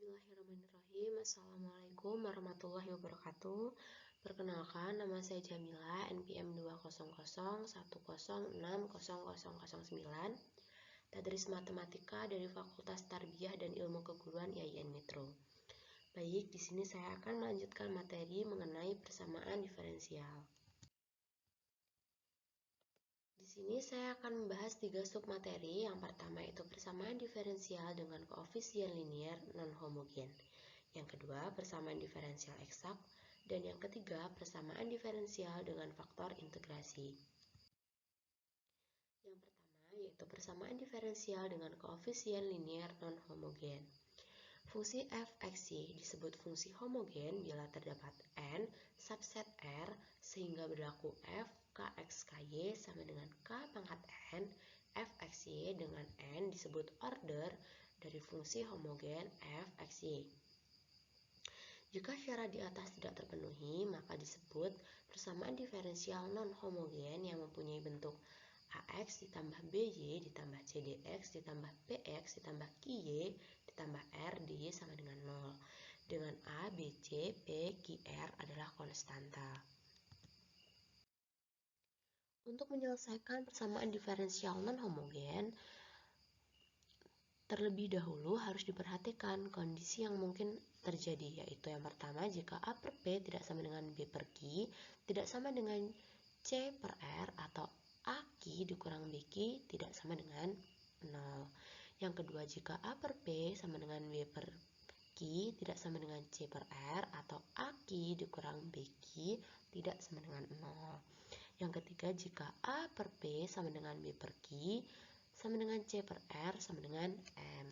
Bismillahirrahmanirrahim. Assalamualaikum warahmatullahi wabarakatuh. Perkenalkan, nama saya Jamila, NPM 20010060009, Tadris Matematika dari Fakultas Tarbiyah dan Ilmu Keguruan IAIN Metro. Baik, di sini saya akan melanjutkan materi mengenai persamaan diferensial. Di sini saya akan membahas 3 submateri. Yang pertama itu persamaan diferensial dengan koefisien linier non-homogen. Yang kedua, persamaan diferensial eksak. Dan yang ketiga, persamaan diferensial dengan faktor integrasi. Yang pertama yaitu persamaan diferensial dengan koefisien linier non-homogen. Fungsi f(x, y) disebut fungsi homogen bila terdapat n subset R sehingga berlaku f kx ky sama dengan k pangkat n. F(x, y) dengan n disebut order dari fungsi homogen f(x, y). Jika syarat di atas tidak terpenuhi, maka disebut persamaan diferensial non-homogen yang mempunyai bentuk ax ditambah by ditambah cdx ditambah px ditambah ky ditambah r dy sama dengan 0, dengan a, b, c, p, q, r adalah konstanta. Untuk menyelesaikan persamaan diferensial non-homogen, terlebih dahulu harus diperhatikan kondisi yang mungkin terjadi, yaitu yang pertama, jika A per P tidak sama dengan B per Q, tidak sama dengan C per R, atau AQ dikurang BQ tidak sama dengan 0. Yang kedua, jika A per P sama dengan B per Q tidak sama dengan C per R, atau AQ dikurang BQ tidak sama dengan 0. Yang ketiga, jika A per P sama dengan B per Q sama dengan C per R sama dengan M.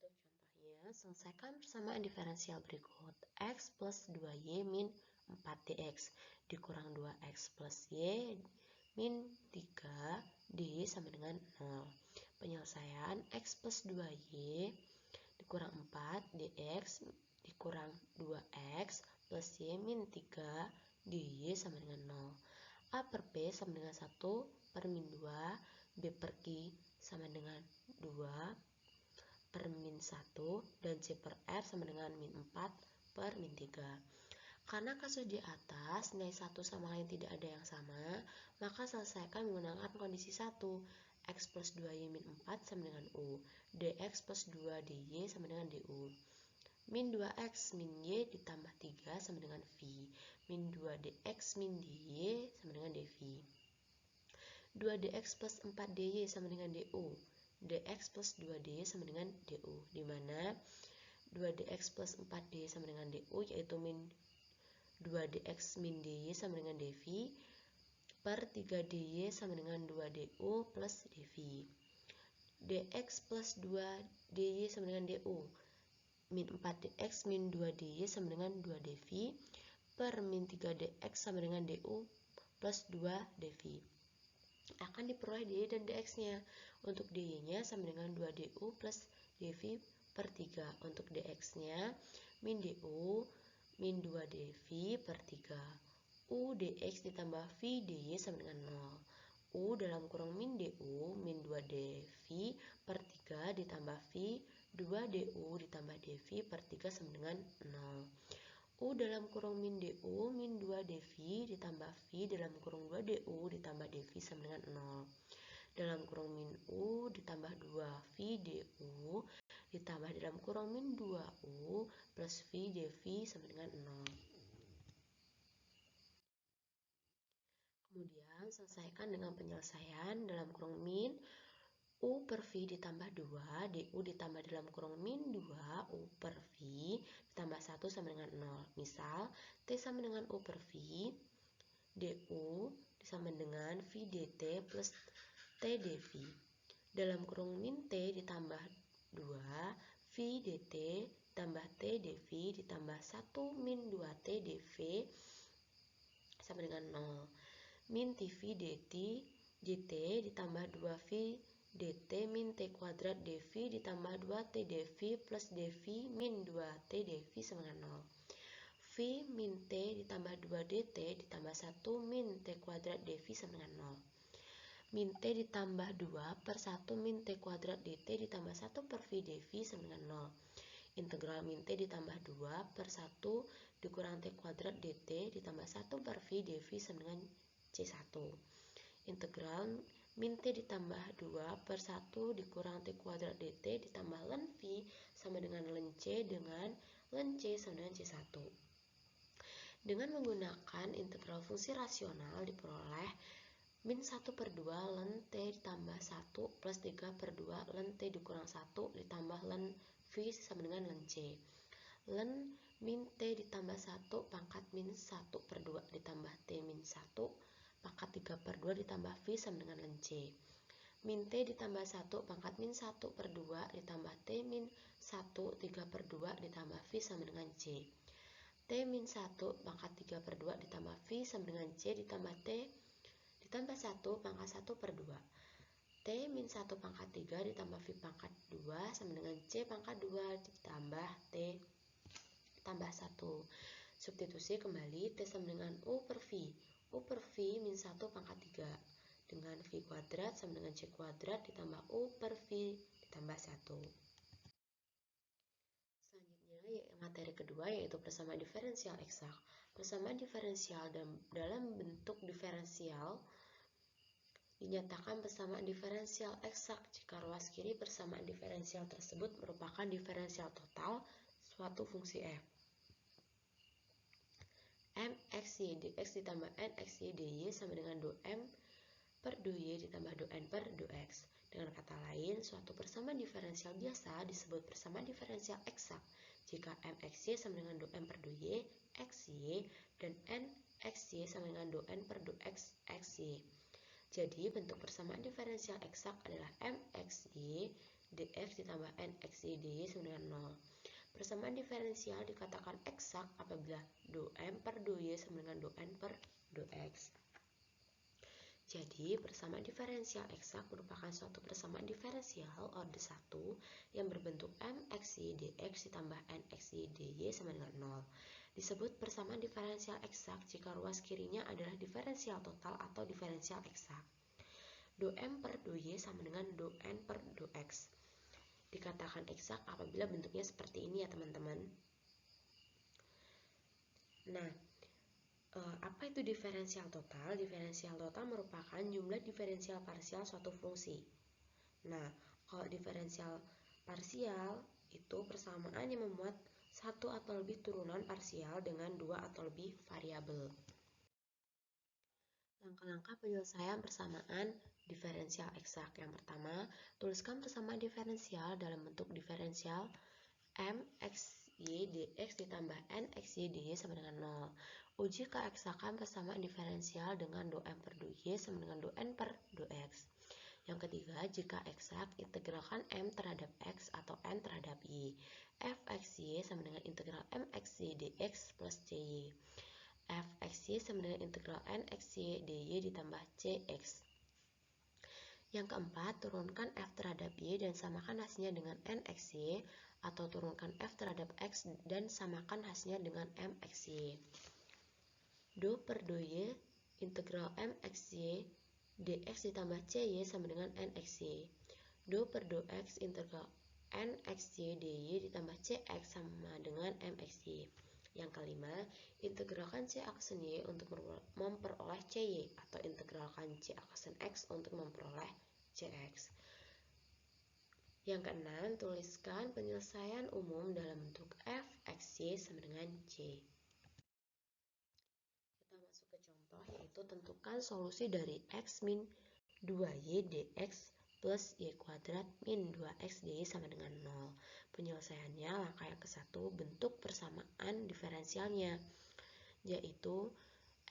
Untuk contohnya, selesaikan persamaan diferensial berikut. X plus 2Y min 4dx dikurang 2x plus Y min 3 dy sama dengan 0. Penyelesaian X plus 2Y dikurang 4 dx dikurang 2x plus Y min 3 dy sama dengan 0. A per P sama dengan 1 per min 2, B per Q sama dengan 2 per min 1, dan C per R sama dengan min 4 per min 3. Karena kasus di atas nilai satu sama lain tidak ada yang sama, maka selesaikan menggunakan kondisi 1. X plus 2Y min 4 sama dengan U, dx plus 2 dy sama dengan du. Min 2x min y ditambah 3 sama dengan v, min 2 dx min dy sama dengan dv. 2dx plus 4dy sama dengan du, dx plus 2dy sama dengan du, di mana 2dx plus 4dy sama dengan du yaitu min 2dx min dy sama dengan dv per 3dy sama dengan 2du plus dv. Dx plus 2dy sama dengan du, min 4dx min 2dy sama dengan 2dv per min 3dx sama dengan du plus 2dv. Akan diperoleh dy dan dx-nya. Untuk dy-nya sama dengan 2du plus dv per 3. Untuk dx-nya min du min 2dv per 3. U dx ditambah v dy sama dengan 0. U dalam kurung min du min 2dv per 3 ditambah v 2du ditambah dv per 3 sama dengan 0. U dalam kurung min du min 2dv ditambah v dalam kurung 2du ditambah dv sama dengan 0. Dalam kurung min u ditambah 2v du ditambah dalam kurung min 2u plus v dv sama dengan 0. Kemudian selesaikan dengan penyelesaian dalam kurung min U per V ditambah 2, DU ditambah dalam kurung min 2, U per V ditambah 1 sama dengan 0. Misal, T sama dengan U per V, DU sama dengan V dt plus T dV. Dalam kurung min T ditambah 2, V dt ditambah T dV ditambah 1 min 2 T dV sama dengan 0. Min TV dt dt ditambah 2V dt min t kuadrat dv ditambah 2t dv plus dv min 2t dv sama dengan 0. V min t ditambah 2 dt ditambah 1 min t kuadrat dv sama dengan 0. min T ditambah 2 per 1 min T kuadrat dt ditambah 1 per V dV sama dengan 0. Integral min T ditambah 2 per 1 dikurang T kuadrat dt ditambah 1 per V dV sama dengan C1. Integral min T ditambah 2 per 1 dikurang T kuadrat dt ditambah ln V sama dengan ln C dengan ln C sama dengan C1. Dengan menggunakan integral fungsi rasional diperoleh min 1 per 2 ln T ditambah 1 plus 3 per 2 ln T dikurang 1 ditambah ln V sama dengan ln C. Ln min T ditambah 1 pangkat min 1 per 2 ditambah T min 1 pangkat 3 per 2 ditambah V sama dengan ln C. Min T ditambah 1 pangkat min 1 per 2 ditambah T min 1 3 per 2 ditambah V sama dengan C. T min 1 pangkat 3 per 2 ditambah V sama dengan C ditambah T ditambah 1 pangkat 1 per 2. T min 1 pangkat 3 ditambah V pangkat 2 sama dengan C pangkat 2 ditambah T tambah 1. Substitusi kembali T sama dengan U per V. U per V min 1 pangkat 3 dengan V kuadrat sama dengan C kuadrat ditambah U per V ditambah 1. Selanjutnya materi kedua yaitu persamaan diferensial eksak. Persamaan diferensial dalam bentuk diferensial dinyatakan persamaan diferensial eksak jika ruas kiri persamaan diferensial tersebut merupakan diferensial total suatu fungsi f. mxy dx ditambah nxy dy sama dengan 2m per 2y ditambah 2n per 2x. Dengan kata lain, suatu persamaan diferensial biasa disebut persamaan diferensial eksak jika mxy sama dengan 2m per 2y xy dan nxy sama dengan 2n per 2x xy. Jadi, bentuk persamaan diferensial eksak adalah mxy dx ditambah nxy dy sama dengan 0. Persamaan diferensial dikatakan eksak apabila 2m per 2y sama dengan 2n per 2x. Jadi, persamaan diferensial eksak merupakan suatu persamaan diferensial order 1 yang berbentuk mxy dx ditambah nxy dy sama dengan 0. Disebut persamaan diferensial eksak jika ruas kirinya adalah diferensial total atau diferensial eksak. 2m per 2y sama dengan 2n per 2x. Dikatakan eksak apabila bentuknya seperti ini ya teman-teman. Nah, apa itu diferensial total? Diferensial total merupakan jumlah diferensial parsial suatu fungsi. Nah, kalau diferensial parsial itu persamaan yang memuat satu atau lebih turunan parsial dengan dua atau lebih variabel. Langkah-langkah penyelesaian persamaan diferensial eksak. Yang pertama, tuliskan persamaan diferensial dalam bentuk diferensial mxy dx ditambah nxy dy sama dengan 0. Uji keeksakan persamaan diferensial dengan 2m per 2y sama dengan 2n per 2x. Yang ketiga, jika eksak, integralkan m terhadap x atau n terhadap y. Fxy sama dengan integral mxy dx plus cy. Fxy sama dengan integral nxy dy ditambah cx. Yang keempat, turunkan f terhadap y dan samakan hasilnya dengan nxy atau turunkan f terhadap x dan samakan hasilnya dengan mxy. 2 per 2y integral mxy dx ditambah cy sama dengan nxy. 2 per 2x integral nxy dy ditambah cx sama dengan mxy. Yang kelima, integralkan c aksen y untuk memperoleh cy atau integralkan c aksen x untuk memperoleh cx. Yang keenam, tuliskan penyelesaian umum dalam bentuk f xy sama dengan c. Kita masuk ke contoh yaitu tentukan solusi dari x min 2y dx plus y kuadrat min 2x dy sama dengan 0. Penyelesaiannya langkah yang ke-1, bentuk persamaan diferensialnya yaitu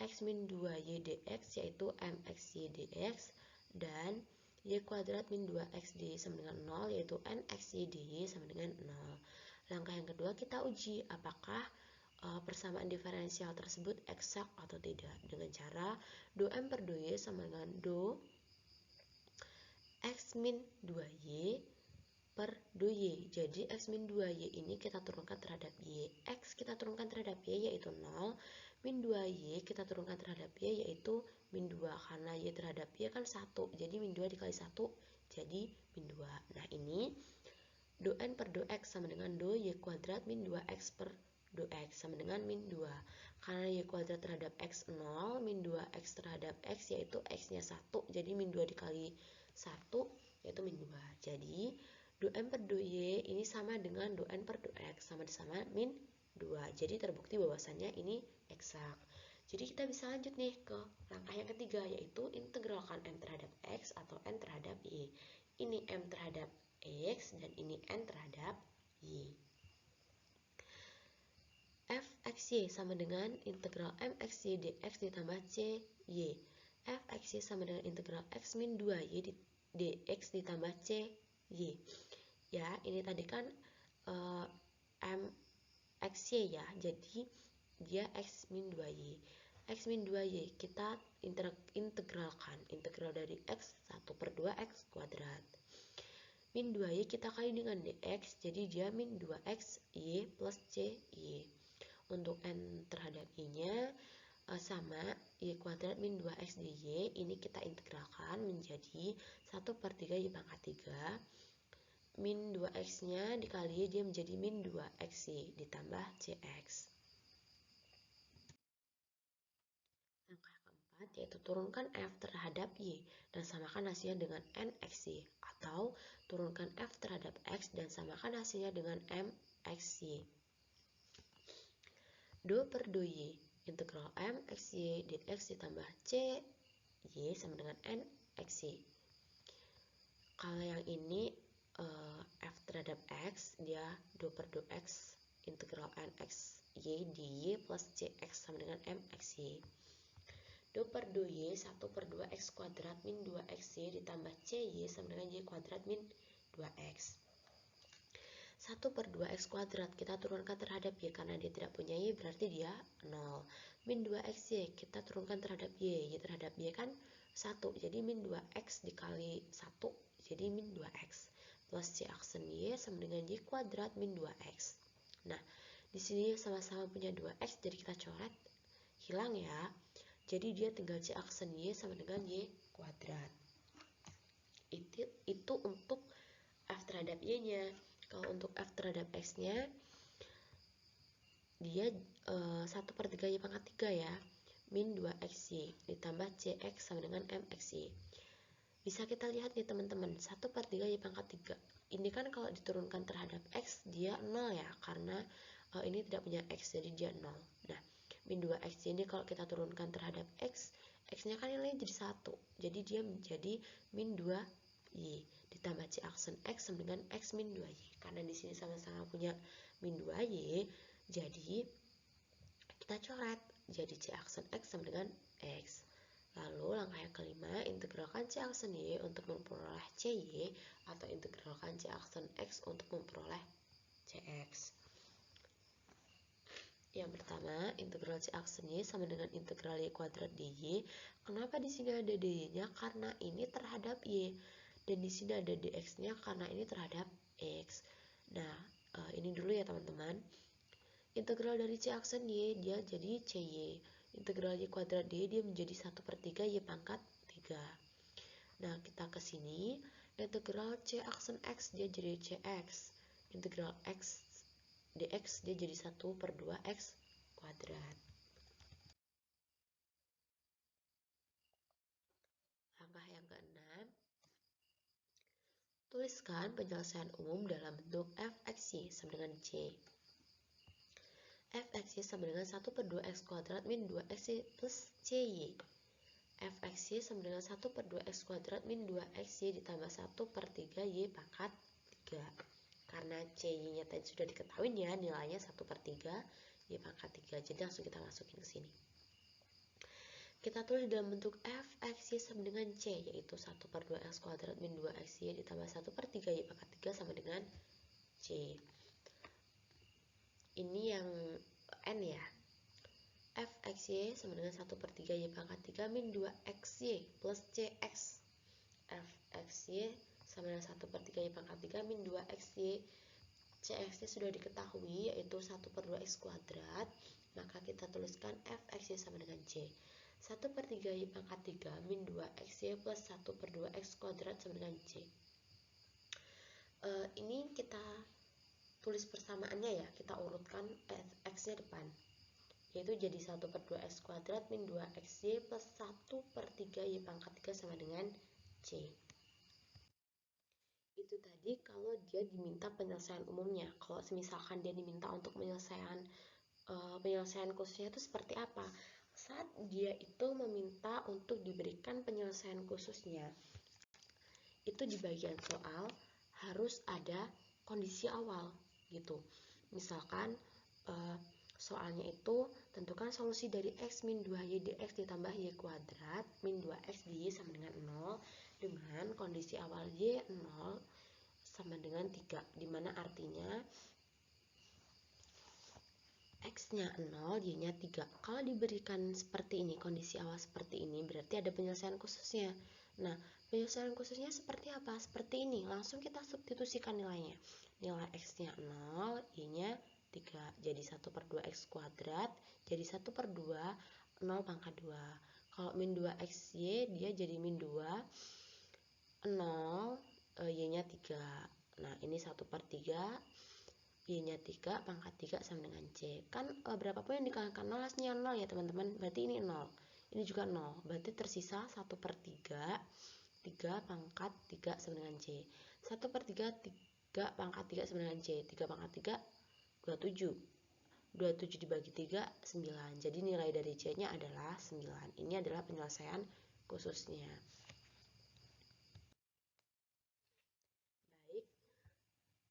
x min 2y dx yaitu mxy dx dan y kuadrat min 2x dy sama dengan 0 yaitu nxy dy sama dengan 0. Langkah yang kedua, kita uji apakah persamaan diferensial tersebut eksak atau tidak dengan cara 2m per 2y sama dengan 2 x min 2y per 2y. Jadi x min 2y ini kita turunkan terhadap y. X kita turunkan terhadap y yaitu 0. Min 2y kita turunkan terhadap y yaitu min 2. Karena y terhadap y kan 1. Jadi min 2 dikali 1 jadi min 2. Nah ini do n per do x sama dengan do y kuadrat min 2x per do x sama dengan min 2. Karena y kuadrat terhadap x 0, min 2x terhadap x yaitu x-nya 1. Jadi min 2 dikali 1 yaitu min 2. Jadi do n per do y ini sama dengan do n per do x sama-sama min 2. Jadi terbukti bahwasannya ini eksak. Jadi kita bisa lanjut nih ke langkah yang ketiga, yaitu integralkan m terhadap x atau n terhadap y. Ini m terhadap x dan ini n terhadap y. Fxy sama dengan integral mxy dx ditambah cy. Fxy sama dengan integral x min 2y dx ditambah cy. Ya, ini tadi kan mxy ya, jadi dia x min 2y. X min 2y kita integralkan, integral dari x 1 per 2x kuadrat. Min 2y kita kali dengan dx, jadi dia min 2x y plus cy. Untuk n terhadap y-nya sama y kuadrat min 2x dy, ini kita integralkan menjadi 1 per 3 y pangkat 3. Min 2x-nya dikali dia menjadi min 2xy ditambah cx. Langkah keempat yaitu turunkan f terhadap y dan samakan hasilnya dengan nxy, atau turunkan f terhadap x dan samakan hasilnya dengan mxy. Do per do y, integral mxy dx ditambah cy sama dengan nxy. Kalau yang ini f terhadap x, dia do per do x, integral nxy dy plus cx sama dengan mxy. Do per do y 1 per 2x kuadrat min 2xy ditambah cy sama dengan y kuadrat min 2x. 1 per 2x kuadrat kita turunkan terhadap y, karena dia tidak punya y berarti dia 0. Min 2xy kita turunkan terhadap y terhadap y kan 1, jadi min 2x dikali 1 jadi min 2x plus c aksen y sama dengan y kuadrat min 2x. Nah, di sini sama-sama punya 2x jadi kita coret, hilang ya. Jadi dia tinggal c aksen y sama dengan y kuadrat. Itu untuk f terhadap y-nya. Kalau untuk f terhadap x-nya, dia 1 per 3 y pangkat 3 ya, min 2xy ditambah cx sama dengan mxy. Bisa kita lihat nih teman-teman, 1 per 3 y pangkat 3. Ini kan kalau diturunkan terhadap x, dia 0 ya, karena ini tidak punya x, jadi dia 0. Nah, min 2xy ini kalau kita turunkan terhadap x, x-nya kan nilainya jadi 1. Jadi dia menjadi min 2y ditambah c aksen x sama dengan x min 2y. Karena di sini sama-sama punya min 2y, jadi kita coret jadi c aksen x sama dengan x. Lalu langkah yang kelima, integralkan c aksen y untuk memperoleh cy atau integralkan c aksen x untuk memperoleh cx. Yang pertama, integral c aksen y sama dengan integral y kuadrat dy. Kenapa di sini ada dy-nya? Karena ini terhadap y. Dan di sini ada dx-nya karena ini terhadap x. Nah, ini dulu ya teman-teman. Integral dari c aksen y dia jadi cy. Integral y kuadrat dy dia menjadi 1 per 3 y pangkat 3. Nah, kita ke sini. Integral c aksen x dia jadi cx. Integral x dx dia jadi 1 per 2x kuadrat. Langkah yang keenam, tuliskan penyelesaian umum dalam bentuk fxy sama dengan c. Fxy sama dengan 1 per 2x kuadrat min 2xy plus cy. Fxy sama dengan 1 per 2x kuadrat min 2xy ditambah 1 per 3 y pangkat 3. Karena cy-nya tadi sudah diketahui ya, nilainya 1 per 3 y pangkat 3. Jadi langsung kita masukin ke sini. Kita tulis dalam bentuk fxy sama dengan c, yaitu 1 per 2x kuadrat min 2xy ditambah 1 per 3 y pangkat 3 sama dengan c. Ini yang n ya. Fxy sama dengan 1 per 3 y pangkat 3 min 2xy plus cx. Fxy sama dengan 1/3 Y pangkat 3 min 2XY. CX-nya sudah diketahui, yaitu 1/2X kuadrat. Maka kita tuliskan Fx sama dengan C. 1/3 Y pangkat 3 min 2XY plus 1/2X kuadrat sama dengan C. Ini kita tulis persamaannya ya, kita urutkan X-nya depan, yaitu jadi 1/2X kuadrat min 2XY plus 1/3 Y pangkat 3 sama dengan C. Itu tadi kalau dia diminta penyelesaian umumnya. Kalau misalkan dia diminta untuk penyelesaian khususnya itu seperti apa? Saat dia itu meminta untuk diberikan penyelesaian khususnya, itu di bagian soal harus ada kondisi awal gitu. Misalkan soalnya itu tentukan solusi dari X min 2Y dx ditambah Y kuadrat min 2X dy sama dengan 0 dengan kondisi awal Y 0 sama dengan 3, dimana artinya X-nya 0, Y-nya 3. Kalau diberikan seperti ini, kondisi awal seperti ini, berarti ada penyelesaian khususnya. Nah, penyelesaian khususnya seperti apa? Seperti ini, langsung kita substitusikan nilainya. Nilai X-nya 0, Y-nya 3. Jadi 1/2X kuadrat, jadi 1/2, 0 pangkat 2. Kalau min 2XY, dia jadi min 2, 0, Y-nya 3. Nah, ini 1/3, Y-nya 3, pangkat 3 sama dengan C. Kan berapapun yang dikalikan 0 hasilnya 0 ya teman-teman. Berarti ini 0. Ini juga 0. Berarti tersisa 1/3, 3 pangkat 3 sama dengan C. 1/3, 3 pangkat 3 sama dengan C. 3 pangkat 3, 27. 27 dibagi 3, 9. Jadi nilai dari C-nya adalah 9. Ini adalah penyelesaian khususnya.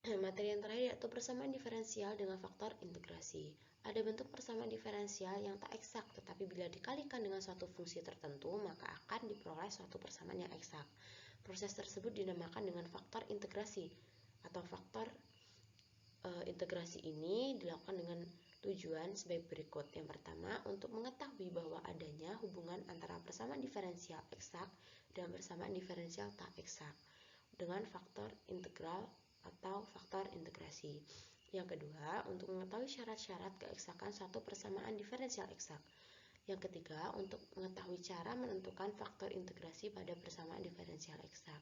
Materi yang terakhir yaitu persamaan diferensial dengan faktor integrasi. Ada bentuk persamaan diferensial yang tak eksak, tetapi bila dikalikan dengan suatu fungsi tertentu, maka akan diperoleh suatu persamaan yang eksak. Proses tersebut dinamakan dengan faktor integrasi atau faktor integrasi ini dilakukan dengan tujuan sebagai berikut. Yang pertama, untuk mengetahui bahwa adanya hubungan antara persamaan diferensial eksak dan persamaan diferensial tak eksak dengan faktor integral atau faktor integrasi. Yang kedua, untuk mengetahui syarat-syarat keeksakan suatu persamaan diferensial eksak. Yang ketiga, untuk mengetahui cara menentukan faktor integrasi pada persamaan diferensial eksak.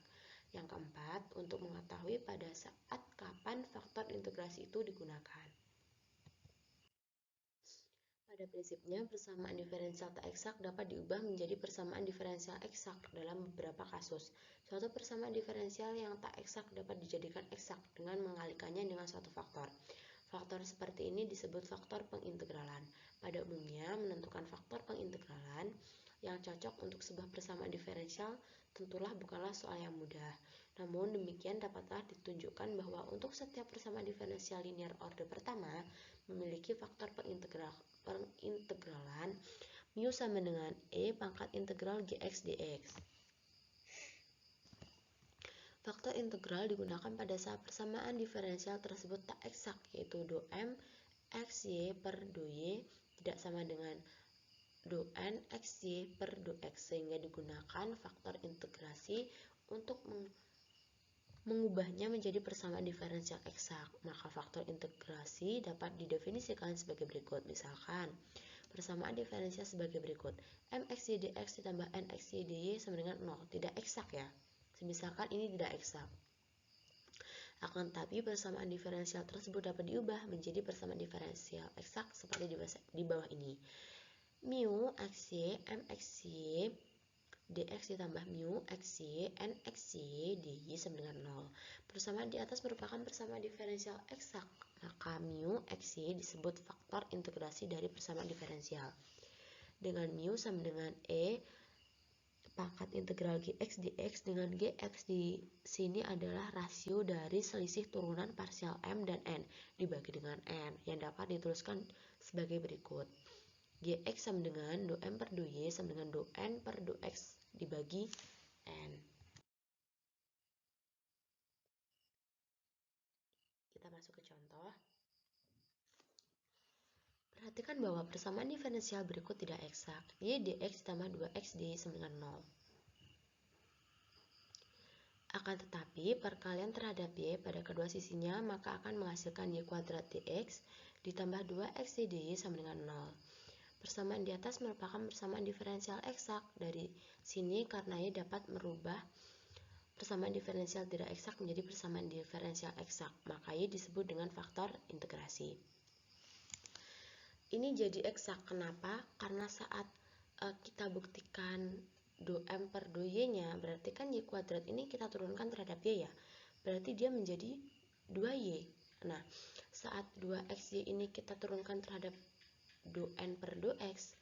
Yang keempat, untuk mengetahui pada saat kapan faktor integrasi itu digunakan. Pada prinsipnya, persamaan diferensial tak eksak dapat diubah menjadi persamaan diferensial eksak dalam beberapa kasus. Suatu persamaan diferensial yang tak eksak dapat dijadikan eksak dengan mengalikannya dengan suatu faktor. Faktor seperti ini disebut faktor pengintegralan. Pada umumnya, menentukan faktor pengintegralan yang cocok untuk sebuah persamaan diferensial tentulah bukanlah soal yang mudah. Namun demikian dapatlah ditunjukkan bahwa untuk setiap persamaan diferensial linear order pertama memiliki faktor pengintegralan mu sama dengan E pangkat integral Gx dx. Faktor integral digunakan pada saat persamaan diferensial tersebut tak eksak, yaitu do M xy per do y tidak sama dengan do n xy per do x, sehingga digunakan faktor integrasi untuk mengubahnya menjadi persamaan diferensial eksak. Maka faktor integrasi dapat didefinisikan sebagai berikut. Misalkan, persamaan diferensial sebagai berikut. Mxy dx ditambah nxy dy sama dengan 0. Tidak eksak ya. Misalkan ini tidak eksak. Akan tetapi persamaan diferensial tersebut dapat diubah menjadi persamaan diferensial eksak seperti di bawah ini. Mu xy mxy dx ditambah mu xy nxy dy sama dengan 0. Persamaan di atas merupakan persamaan diferensial eksak, maka mu xy disebut faktor integrasi dari persamaan diferensial. Dengan mu sama dengan E pangkat integral Gx dx, dengan Gx di sini adalah rasio dari selisih turunan parsial M dan N dibagi dengan N yang dapat dituliskan sebagai berikut. Gx sama dengan do M per do Y sama dengan do N per do X dibagi N. Kita masuk ke contoh. Perhatikan bahwa persamaan diferensial berikut tidak eksak. Y dx ditambah 2x dy sama dengan 0. Akan tetapi, perkalian terhadap Y pada kedua sisinya maka akan menghasilkan Y kuadrat dx ditambah 2x dy sama dengan 0. Persamaan di atas merupakan persamaan diferensial eksak. Dari sini karena Y dapat merubah persamaan diferensial tidak eksak menjadi persamaan diferensial eksak, maka Y disebut dengan faktor integrasi. Ini jadi eksak. Kenapa? Karena saat kita buktikan do M per do Y-nya, berarti kan Y kuadrat ini kita turunkan terhadap Y ya. Berarti dia menjadi 2Y. Nah, saat 2XY ini kita turunkan terhadap do N per do X,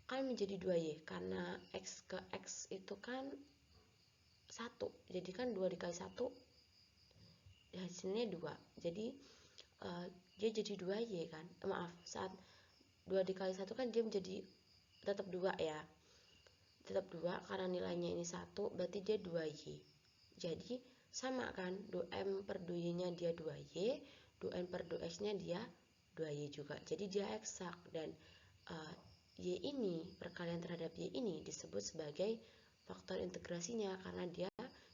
kan menjadi 2Y. Karena X ke X itu kan 1. Jadi kan 2 dikali 1, hasilnya 2. Jadi dia jadi 2Y kan. Saat 2 dikali 1 kan dia menjadi tetap 2 ya. Tetap 2 karena nilainya ini 1, berarti dia 2Y. Jadi sama kan, do M per do Y-nya dia 2Y, do N per do X-nya dia 2Y juga. Jadi dia eksak, dan Y ini, perkalian terhadap Y ini disebut sebagai faktor integrasinya karena dia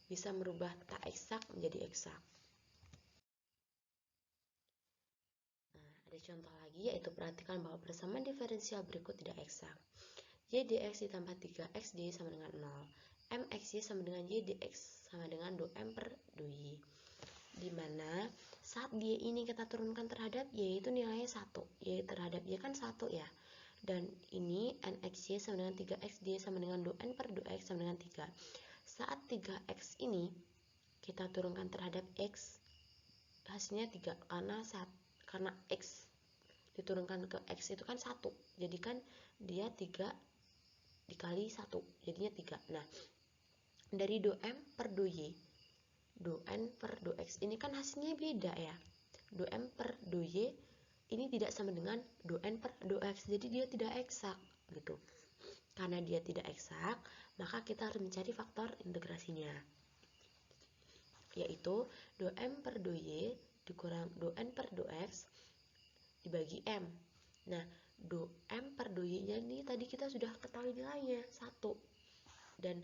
bisa merubah tak eksak menjadi eksak. Ada contoh lagi, yaitu perhatikan bahwa persamaan diferensial berikut tidak eksak. Y dx ditambah 3x dy sama dengan 0. Mx y sama dengan y dx sama dengan do M per do Y. Dimana saat Y ini kita turunkan terhadap Y itu nilainya 1. Y terhadap Y kan 1 ya. Dan ini nx y sama dengan 3x dy sama dengan do N per do X sama dengan 3. Saat 3x ini kita turunkan terhadap X, hasilnya 3 karena X diturunkan ke X itu kan 1. Jadi kan dia 3 dikali 1, jadinya 3. Nah, dari do M per do Y, do N per do X ini kan hasilnya beda ya. Do M per do Y ini tidak sama dengan do N per do X, jadi dia tidak eksak gitu. Karena dia tidak eksak, maka kita harus mencari faktor integrasinya, yaitu do M per do Y dikurang do N per do X dibagi M. Nah, do M per do Y-nya ini tadi kita sudah ketahui nilainya 1. Dan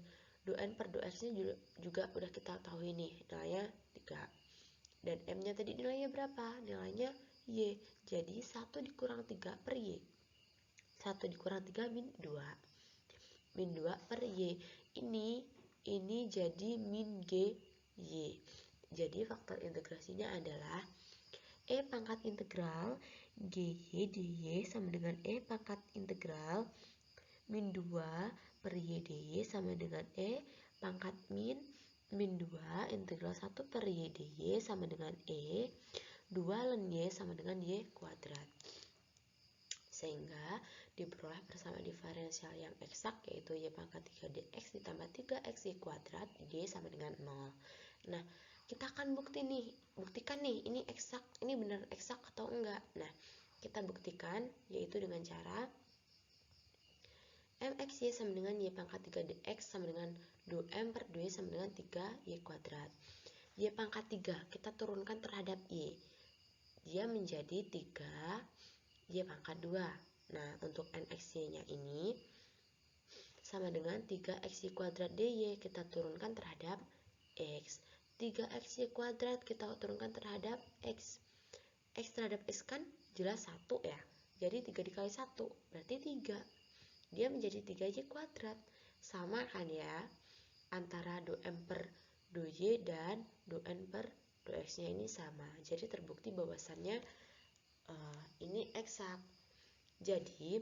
do N per do X-nya juga udah kita tahu nih, nilainya 3. Dan M-nya tadi nilainya berapa? Nilainya Y. Jadi 1 dikurang 3 per Y. 1 dikurang 3 min 2. Min 2 per Y. Ini jadi min G Y. Jadi faktor integrasinya adalah E pangkat integral GY DY sama dengan E pangkat integral min 2 per Y DY sama dengan E pangkat min 2 integral 1 per Y DY sama dengan E 2 ln Y sama dengan Y kuadrat. Sehingga diperoleh persamaan diferensial yang eksak, yaitu Y pangkat 3 dx ditambah 3x Y kuadrat Y sama dengan 0. Nah, kita akan buktikan nih ini eksak, ini benar eksak atau enggak. Nah, kita buktikan yaitu dengan cara mx y sama dengan y pangkat 3 dx sama dengan do M per do Y sama dengan 3 y kuadrat. Y pangkat 3 kita turunkan terhadap y, dia menjadi 3 y pangkat 2. Nah, untuk nx y nya ini sama dengan 3x y kuadrat dy, kita turunkan terhadap x. 3x y kuadrat kita turunkan terhadap x. X terhadap x kan jelas 1 ya. Jadi 3 dikali 1 berarti 3. Dia menjadi 3y kuadrat. Sama kan ya, antara do M per do Y dan do N per do X-nya ini sama. Jadi terbukti bahwasannya ini eksak. Jadi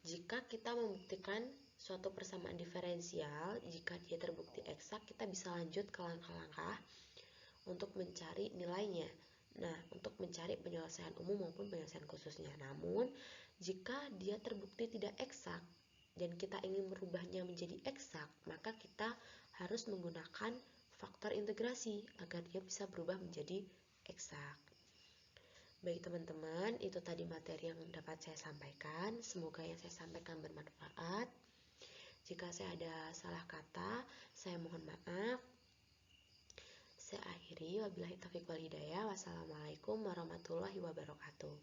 jika kita membuktikan suatu persamaan diferensial, jika dia terbukti eksak, kita bisa lanjut ke langkah-langkah untuk mencari nilainya. Nah, untuk mencari penyelesaian umum maupun penyelesaian khususnya. Namun, jika dia terbukti tidak eksak dan kita ingin merubahnya menjadi eksak, maka kita harus menggunakan faktor integrasi agar dia bisa berubah menjadi eksak. Baik teman-teman, itu tadi materi yang dapat saya sampaikan. Semoga yang saya sampaikan bermanfaat. Jika saya ada salah kata, saya mohon maaf. Saya akhiri, wabillahi taufiq wal hidayah. Wassalamualaikum warahmatullahi wabarakatuh.